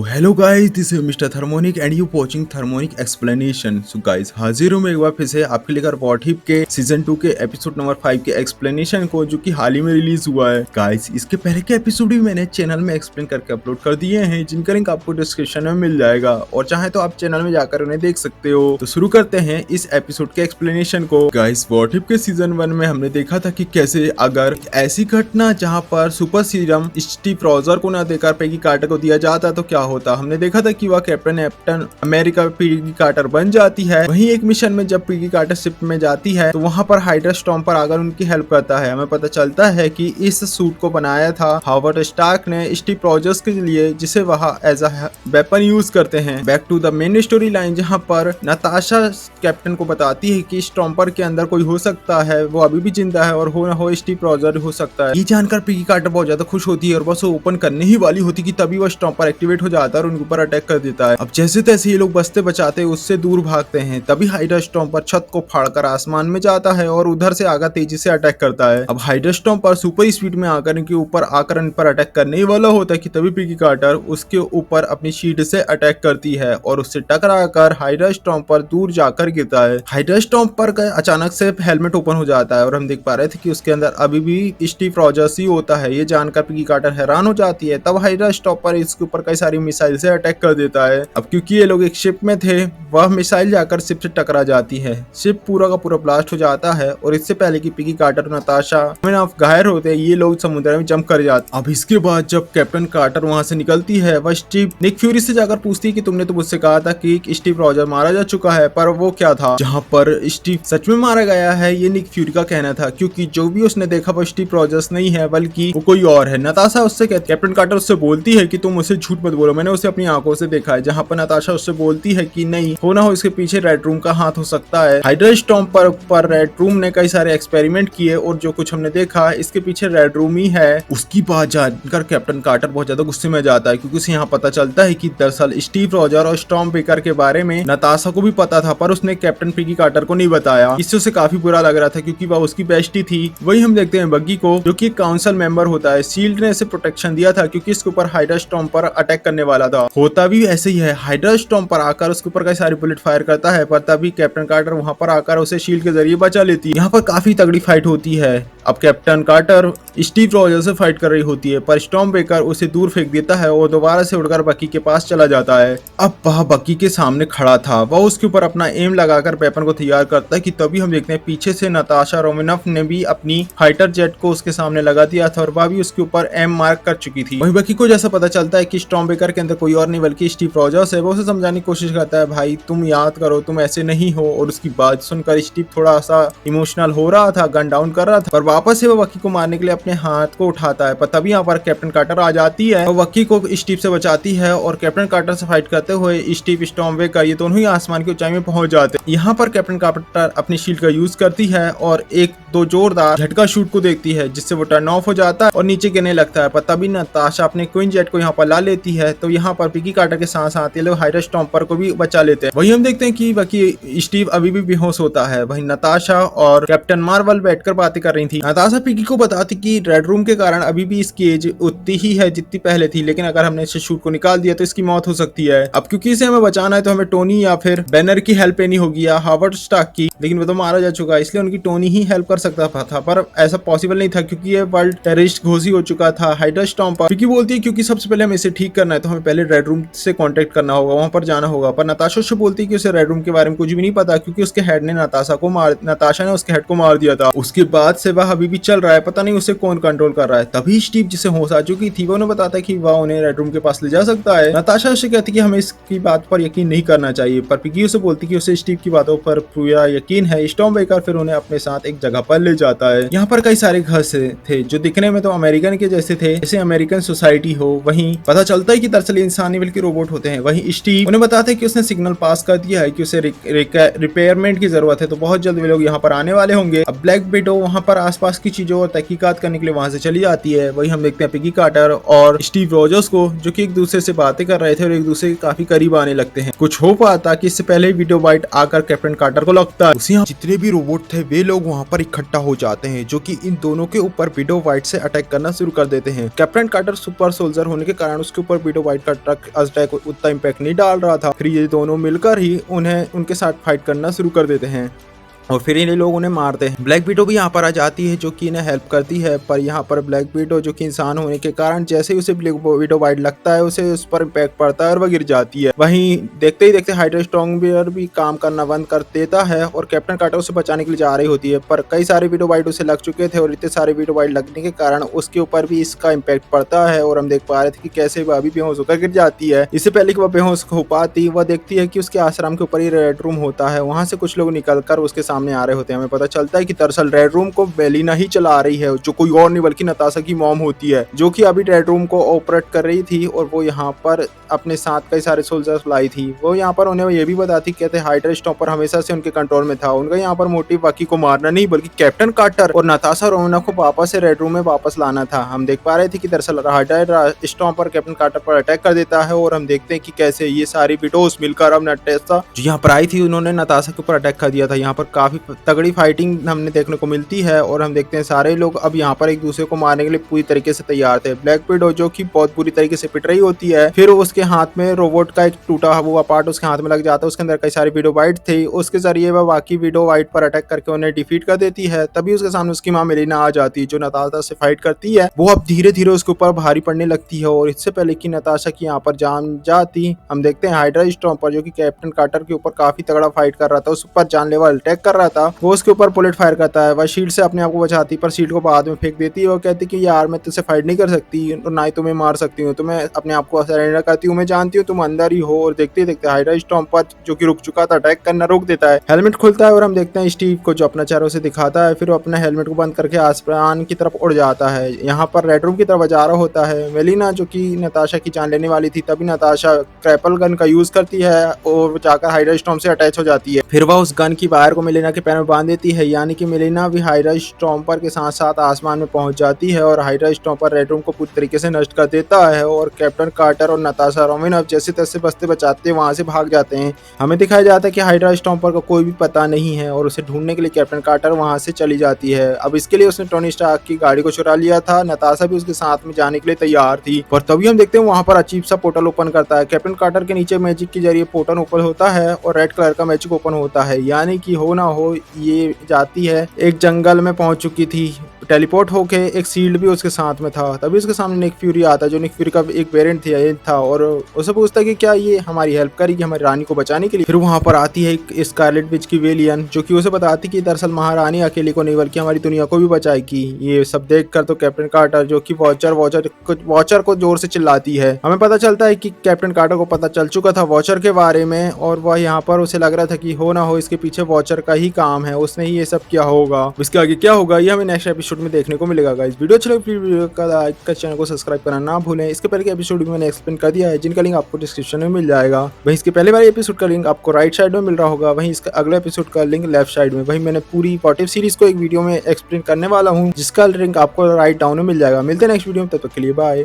Hello guys, this is mister thermionic and you watching thermionic explanation. So guys, हाजिर हूं मैं एक बार फिर से आपके लेकर वॉट हिप के सीजन 2 के एपिसोड नंबर 5 के एक्सप्लेनेशन को, जो कि हाल ही में रिलीज हुआ है। गाइस, इसके पहले के एपिसोड भी मैंने चैनल में एक्सप्लेन करके अपलोड कर दिए हैं, जिनका लिंक आपको डिस्क्रिप्शन में मिल जाएगा और चाहे तो आप चैनल में जाकर उन्हें देख सकते हो। तो शुरू करते हैं इस एपिसोड के एक्सप्लेनेशन को। गाइस, वॉट हिप के सीजन 1 में हमने देखा था कि कैसे अगर ऐसी घटना जहां पर सुपर सीरम स्टीव रॉजर को न देकर पेगी कार्टर को दिया जाता तो क्या होता। हमने देखा था कि वह कैप्टन अमेरिका पिगी कार्टर बन जाती है। वहीं एक मिशन में जब पिगी कार्टर शिप में जाती है तो वहां पर हाइड्रा स्टॉर्म पर आकर उनकी हेल्प करता है। हमें पता चलता है कि इस सूट को बनाया था हावर्ड स्टार्क ने स्टीव रॉजर्स के लिए, जिसे वह एज अ वेपन यूज करते हैं। Back to the main story line, जहां पर नताशा कैप्टन को बताती है कि स्टॉम्पर के अंदर कोई हो सकता है, वो अभी भी जिंदा है और हो न हो स्टीव रॉजर हो सकता है। ये जानकर पिगी कार्टर बहुत ज्यादा खुश होती है और बस वो ओपन करने ही वाली होती कि तभी वह स्टॉम्पर एक्टिवेट हो जाता है और उनके ऊपर अटैक कर देता है। अब जैसे तैसे ये लोग बचते बचाते उससे दूर भागते हैं, तभी हाइड्रा स्टॉम्पर छत को फाड़कर आसमान में जाता है और उधर से आकर तेजी से अटैक करता है। अब हाइड्रा स्टॉम्पर सुपर स्पीड में आकर इनके ऊपर आकर इन पर अटैक करने ही वाला होता है कि तभी पिगी कार्टर उसके ऊपर अपनी शील्ड से अटैक करती है और उससे टकराकर हाइड्रा स्टॉम्पर दूर जाकर गिरता है। हाइड्रा स्टॉम्पर का अचानक से हेलमेट ओपन हो जाता है और हम देख पा रहे थे कि उसके अंदर अभी भी स्टीव रॉजर्स ही होता है। ये जानकर पिगी कार्टर हैरान हो जाती है। तब हाइड्रा स्टॉम्पर इसके ऊपर कई सारी मिसाइल से अटैक कर देता है। अब क्योंकि ये लोग एक शिप में थे, वह मिसाइल जाकर शिप से टकरा जाती है। शिप पूरा का पूरा ब्लास्ट हो जाता है और इससे पहले कि पिगी कार्टर और नताशा घायल होते हैं, ये लोग समुद्र में जंप कर जाते। अब इसके बाद जब कैप्टन कार्टर वहां से निकलती है, वह स्टीव निक फ्यूरी से जाकर पूछती है कि तुमने तो मुझसे कहा था कि स्टीव रॉजर मारा जा चुका है, पर वो क्या था? जहां पर स्टीव सच में मारा गया है, ये निक फ्यूरी का कहना था, क्योंकि जो भी उसने देखा वो स्टीव रॉजर्स नहीं है बल्कि वो कोई और है। नताशा उससे कहती, कैप्टन कार्टर उससे बोलती है कि तुम मुझसे झूठ मत बोलो, मैंने उसे अपनी आंखों से देखा है। जहां पर नताशा उससे बोलती है कि नहीं, हो ना हो इसके पीछे रेड रूम का हाथ हो सकता है। हाइड्रा स्टॉम्पर पर रेड रूम ने कई सारे एक्सपेरिमेंट किए और जो कुछ हमने देखा इसके पीछे रेड रूम ही है। उसकी बात जानकर कैप्टन कार्टर बहुत ज्यादा गुस्से में जाता है, क्योंकि उसे यहाँ पता चलता है कि दरअसल स्टीव रॉजर और स्टॉर्म बेकर के बारे में नताशा को भी पता था, पर उसने कैप्टन पिगी कार्टर को नहीं बताया। इससे उसे काफी बुरा लग रहा था, क्योंकि वह उसकी बेस्टी थी। वही हम देखते हैं बग्गी को, जो कि काउंसिल मेंबर होता है। शील्ड ने इसे प्रोटेक्शन दिया था क्योंकि इसके ऊपर हाइड्रा स्टॉम्पर अटैक करने वाला था। होता भी ऐसे ही है, हाइड्रा स्टॉम्पर आकर उसके ऊपर कई सारी बुलेट फायर करता है, पर तभी कैप्टन कार्टर वहां पर आकर उसे शील्ड के जरिए बचा लेती है। यहाँ पर काफी तगड़ी फाइट होती है। अब कैप्टन कार्टर स्टीव रॉजर से फाइट कर रही होती है, पर स्टॉर्म बेकर उसे दूर फेंक देता है और दोबारा से उड़कर बकी के पास चला जाता है। अब वह बकी के सामने खड़ा था, वह उसके ऊपर अपना एम लगाकर वेपन को तैयार करता है कि तभी हम देखते हैं पीछे से नताशा रोमानोफ ने भी अपनी फाइटर जेट को उसके सामने लगा दिया था और वह भी उसके ऊपर एम मार्क कर चुकी थी। वहीं बकी को जैसा पता चलता है कि स्टॉर्म बेकर के अंदर कोई और नहीं बल्कि स्टीव रॉजर्स है, वो उसे समझाने की कोशिश करता है, भाई तुम याद करो, तुम ऐसे नहीं हो। और उसकी बात सुनकर स्टीव थोड़ा सा इमोशनल हो रहा था, गन डाउन कर रहा था, पर वापस से वो वकी को मारने के लिए अपने हाथ को उठाता है। पर तभी यहाँ पर कैप्टन कार्टर आ जाती है और वकी को स्टीव से बचाती है और कैप्टन कार्टर से फाइट करते हुए स्टीव स्टॉर्म बेकर ये दोनों ही आसमान की ऊंचाई में पहुंच जाते हैं। यहाँ पर कैप्टन कार्टर अपनी शील्ड का यूज करती है और एक दो जोरदार झटका शूट को देखती है, जिससे वो टर्न ऑफ हो जाता है और नीचे गिरने लगता है। पर तभी नताशा अपने क्वीन जेट को यहाँ पर ला लेती है, तो यहाँ पर पिगी कार्टर के साथ साथ ये लोग हाइड्रा स्टॉम्पर को भी बचा लेते हैं। वही हम देखते हैं कि बाकी स्टीव अभी भी बेहोश होता है। वही नताशा और कैप्टन मार्वल बैठकर बातें कर रही थी। नताशा पिगी को बताती कि रेड रूम के कारण अभी भी इसकी एज उतनी ही है जितनी पहले थी, लेकिन अगर हमने इसे शूट को निकाल दिया तो इसकी मौत हो सकती है। अब क्योंकि इसे हमें बचाना है तो हमें टोनी या फिर बैनर की हेल्प लेनी होगी या हावर्ड स्टार्क की, लेकिन वो तो मारा जा चुका है, इसलिए उनकी टोनी ही हेल्प कर सकता था, पर ऐसा पॉसिबल नहीं था क्योंकि ये वर्ल्ड टेररिस्ट घोषित हो चुका था। हाइड्रा स्टॉम्पर पिगी बोलती है क्योंकि सबसे पहले हमें इसे ठीक करना है तो हमें पहले रेड रूम से कांटेक्ट करना होगा, वहां पर जाना होगा। पर नताशा से बोलती है कि उसे रेड रूम के बारे में कुछ भी नहीं पता, क्योंकि उसके हेड ने नताशा ने उसके हेड को मार दिया था। उसके बाद से वह अभी भी चल रहा है, पता नहीं उसे कौन कंट्रोल कर रहा है। तभी स्टीव जिसे होश आ चुकी थी वो उन्हें बताता है कि वह उन्हें रेड रूम के पास ले जा सकता है। नताशा उसे कहती है कि हमें इसकी बात पर यकीन नहीं करना चाहिए, पर पिगी उसे बोलती कि उसे स्टीव की बातों पर पूरा यकीन है। स्टॉर्म बेकर फिर उन्हें अपने साथ एक जगह पर ले जाता है। यहाँ पर कई सारे घर थे जो दिखने में तो अमेरिकन के जैसे थे, जैसे अमेरिकन सोसाइटी हो। वहीं पता चलता है कि दरअसल इंसान नहीं बल्कि रोबोट होते हैं। वहीं स्टीव उन्हें बताते हैं कि उसने सिग्नल पास कर दिया है कि उसे रिपेयरमेंट की जरूरत है, तो बहुत जल्द वे लोग यहाँ पर आने वाले होंगे। अब ब्लैक विडो वहाँ पर आसपास की चीजों और तहकीकात करने के लिए वहां से चली जाती है। वही हम देखते हैं पिगी कार्टर और स्टीव रॉजर्स को, जो कि एक दूसरे से बातें कर रहे थे और एक दूसरे के काफी करीब आने लगते हैं। कुछ हो पाता कि इससे पहले विडो वाइट आकर कैप्टन कार्टर को लगता है। उसी जितने भी रोबोट थे वे लोग वहाँ पर इकट्ठा हो जाते हैं, जो कि इन दोनों के ऊपर विडो वाइट से अटैक करना शुरू कर देते हैं। कैप्टन कार्टर सुपर सोल्जर होने के कारण उसके ऊपर विडो वाइट का ट्रक अजटेक उतना इम्पैक्ट नहीं डाल रहा था। फिर ये दोनों मिलकर ही उन्हें उनके साथ फाइट करना शुरू कर देते हैं और फिर ये लोग उन्हें मारते हैं। ब्लैक विडो भी यहाँ पर आ जाती है जो कि इन्हें हेल्प करती है, पर यहाँ पर ब्लैक विडो जो कि इंसान होने के कारण जैसे ही उसे ब्लैक विडो वाइट लगता है उसे उस पर इम्पैक्ट पड़ता है और वह गिर जाती है। वहीं देखते ही देखते हाइड्रा स्ट्रॉन्गबियर भी काम करना बंद कर देता है और कैप्टन कार्टर उसे बचाने के लिए जा रही होती है, पर कई सारे विडो वाइट उसे लग चुके थे और इतने सारे विडो वाइट लगने के कारण उसके ऊपर भी इसका इम्पैक्ट पड़ता है और हम देख पा रहे थे कि कैसे वह अभी बेहोश होकर गिर जाती है। इससे पहले कि वह बेहोश हो पाती वह देखती है कि उसके आश्रम के ऊपर ही रेड रूम होता है, वहां से कुछ लोग निकलकर उसके सामने आ रहे होते हैं। हमें पता चलता है कि दरअसल रेड रूम को बेलिना ही चला रही है, जो कोई और नहीं बल्कि नताशा की मॉम होती है, जो कि अभी रेड रूम को ऑपरेट कर रही थी और वो यहाँ पर अपने साथ कई सारे सोल्जर्स लाई थी। वो यहाँ पर उन्हें ये भी बताती कहते हाइड्रा स्टॉपर हमेशा से उनके कंट्रोल में था, उनका यहाँ पर मोटिव बाकी को मारना नहीं बल्कि कैप्टन कार्टर और नताशा रोमानोफ को वापस से रेड रूम में वापस लाना था। हम देख पा रहे थे कि दरअसल हाइड्रा स्टॉपर कैप्टन कार्टर पर अटैक कर देता है और हम देखते हैं कि कैसे ये सारी विडोज मिलकर अब नताशा जो यहाँ पर आई थी उन्होंने नताशा के ऊपर अटैक कर दिया था। यहाँ पर काफी तगड़ी फाइटिंग हमने देखने को मिलती है और हम देखते हैं सारे लोग अब यहाँ पर एक दूसरे को मारने के लिए पूरी तरीके से तैयार थे। ब्लैक विडो जो कि बहुत बुरी तरीके से पिट रही होती है, फिर उसके हाथ में रोबोट का एक टूटा हुआ पार्ट उसके हाथ में लग जाता है, उसके अंदर कई सारी विडो वाइट थे, उसके जरिए वह बाकी विडो वाइट पर अटैक करके उन्हें डिफीट कर देती है। तभी उसके सामने उसकी माँ मेलिना आ जाती है जो नताशा से फाइट करती है। वो अब धीरे धीरे उसके ऊपर भारी पड़ने लगती है और इससे पहले कि नताशा की यहाँ पर जान जाती हम देखते हैं हाइड्रा स्टॉम्पर जो कि कैप्टन कार्टर के ऊपर काफी तगड़ा फाइट कर रहा था, उस पर जानलेवा अटैक कर रहा था, वो उसके ऊपर बुलेट फायर करता है। वह शील्ड से अपने आप को बचाती पर शील्ड को बाद में फेंक देती है और कहती कि यार मैं तुझसे फाइट नहीं कर सकती और ना ही तुम्हें मार सकती हूँ, तो मैं अपने आप को सरेंडर करती हूँ, मैं जानती हूँ तुम अंदर ही हो। और देखते देखते हाइड्रा स्टॉम्पर जो कि रुक चुका था अटैक करना रोक देता है। हेलमेट खुलता है और हम देखते हैं स्टीव को जो अपना चेहरा उसे दिखाता है, फिर वो अपने हेलमेट को बंद करके आसमान की तरफ उड़ जाता है। यहाँ पर रेड रूम की तरफ जा रहा होता है। मेलिना जो कि नताशा की जान लेने वाली थी, तभी नताशा क्रैपल गन का यूज करती है और जाकर हाइड्रा स्टॉर्म से अटैच हो जाती है। फिर वह उस गन की वायर को मेलिना के पैर में बांध देती है, यानी कि मेलिना भी हाइड्रा स्टॉम्पर के साथ साथ आसमान में पहुंच जाती है और हाइड्रा स्टॉम्पर रेड रूम को पूरी तरीके से नष्ट कर देता है और कैप्टन कार्टर और नताशा रोमानोफ जैसे तैसे बचते बचाते वहां से भाग जाते हैं। हमें दिखाया जाता है कि हाइड्रा स्टॉम्पर का कोई भी पता नहीं है और उसे ढूंढने के लिए कैप्टन कार्टर वहां से चली जाती है। अब इसके लिए उसने टोनी स्टार्क की गाड़ी को चुरा लिया था। नताशा भी उसके साथ में जाने के लिए तैयार थी, पर तभी हम देखते हैं वहां पर अजीब सा पोर्टल ओपन करता है। कैप्टन कार्टर के नीचे मैजिक के जरिए पोर्टल ओपन होता है और रेड कलर का मैजिक ओपन होता है, यानी कि हो ना हो ये जाती है एक जंगल में पहुंच चुकी थी, टेलीपोर्ट होके एक शील्ड भी उसके साथ में था। तभी उसके सामने निक फ्यूरी आता है जो निक फ्यूरी का एक वेरिएंट था और उसे पूछता है कि क्या ये हमारी हेल्प करेगी हमारी रानी को बचाने के लिए। फिर वहां पर आती है एक स्कारलेट विच की वेलियन जो कि उसे बताती कि दरअसल महारानी अकेले को नहीं बल्कि हमारी दुनिया को भी बचाएगी। ये सब देखकर तो कैप्टन कार्टर जो कि वॉचर को जोर से चिल्लाती है। हमें पता चलता है कि कैप्टन कार्टर को पता चल चुका था वॉचर के बारे में और वह यहाँ पर उसे लग रहा था कि हो ना हो इसके पीछे वॉचर का ही काम है, उसने ही ये सब किया होगा। इसके आगे क्या होगा ये हमें नेक्स्ट एपिसोड में देखने को मिलेगा। गाइस वीडियो अच्छा लगे प्लीज वीडियो का लाइक कर चैनल को सब्सक्राइब करना ना भूलें। इसके पहले के एपिसोड में मैंने एक्सप्लेन कर दिया है जिनका लिंक आपको डिस्क्रिप्शन में मिल जाएगा। वहीं इसके पहले वाले एपिसोड का लिंक आपको राइट साइड में मिल रहा होगा, वहीं इसका अगला एपिसोड का लिंक लेफ्ट साइड में। वहीं मैंने पूरी व्हाट इफ सीरीज को एक वीडियो में एक्सप्लेन करने वाला हूँ जिसका लिंक आपको राइट डाउन में मिल जाएगा। मिलते हैं नेक्स्ट वीडियो में, तब तक के लिए बाय।